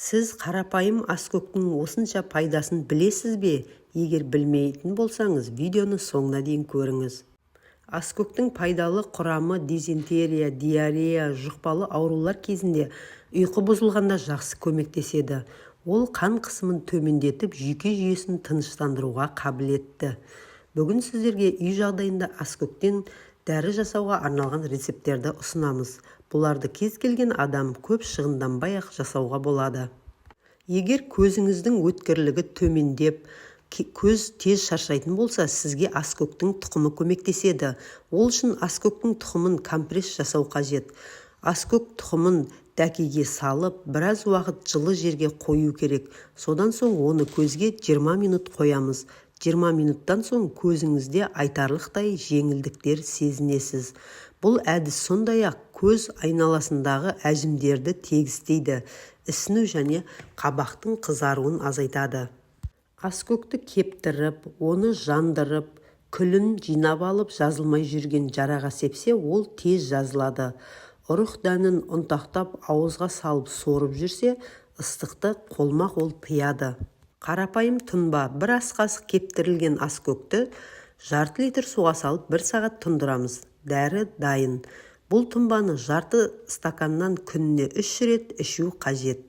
Сіз қарапайым аскөктің осынша пайдасын білесіз бе? Егер білмейтін болсаңыз, видеоны соңына дейін көріңіз. Аскөктің пайдалы құрамы дизентерия, диарея, жұқпалы аурулар кезінде ұйқы бұзылғанда жақсы көмектеседі. Ол қан қысымын төмендетіп, жүйке жүйесін тыныштандыруға қабілетті. Бүгін сіздерге үй жағдайында аскөктен дәрі жасауға арналған рецепттерді ұсынамыз. Бұларды кез келген адам көп шығынданбай-ақ жасауға болады. Егер көзіңіздің өткірлігі төмендеп, көз тез шаршайтын болса, сізге аскөктің тұқымы көмектеседі. Ол үшін аскөктің тұқымын компресс жасау қажет. Аскөк тұқымын дәкеге салып, біраз уақыт жылы жерге қою керек. Содан соң оны көзге 20 минут қоямыз. 20 минуттан соң көзіңізде айтарлықтай жеңілдіктер сезінесіз. Бұл әдіс сондай-ақ көз айналасындағы әжімдерді тегістейді, ісіну және қабақтың қызаруын азайтады. Аскөкті кептіріп, оны жандырып, күлін жинап алып жазылмай жүрген жараға сепсе, ол тез жазылады. Ұрық дәнін ұнтақтап ауызға салып сорып жүрсе, ыстықты қолма-қол тыяды. Қарапайым тұнба: бір ас қасық кептірілген аскөкті жарты литр суға салып 1 сағат тұндырамыз. Дәрі дайын. Бұл тұнбаны жарты стаканнан күніне 3 рет ішу қажет.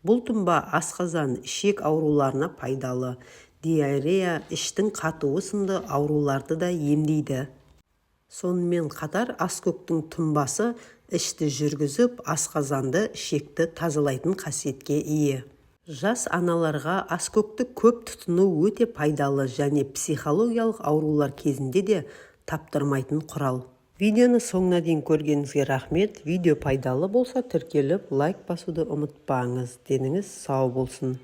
Бұл тұнба асқазан, ішек ауруларына пайдалы. Диарея, іштің қатуы сынды ауруларды да емдейді. Сонымен қатар аскөктің тұнбасы ішті жүргізіп, асқазанды, ішекті тазалайтын қасиетке ие. Жас аналарға аскөкті көп тұтыну өте пайдалы және психологиялық аурулар кезінде де таптырмайтын құрал. Видеоны соңына дейін көргеніңізге рахмет. Видео пайдалы болса, тіркеліп, лайк басуды ұмытпаңыз. Деніңіз сау болсын.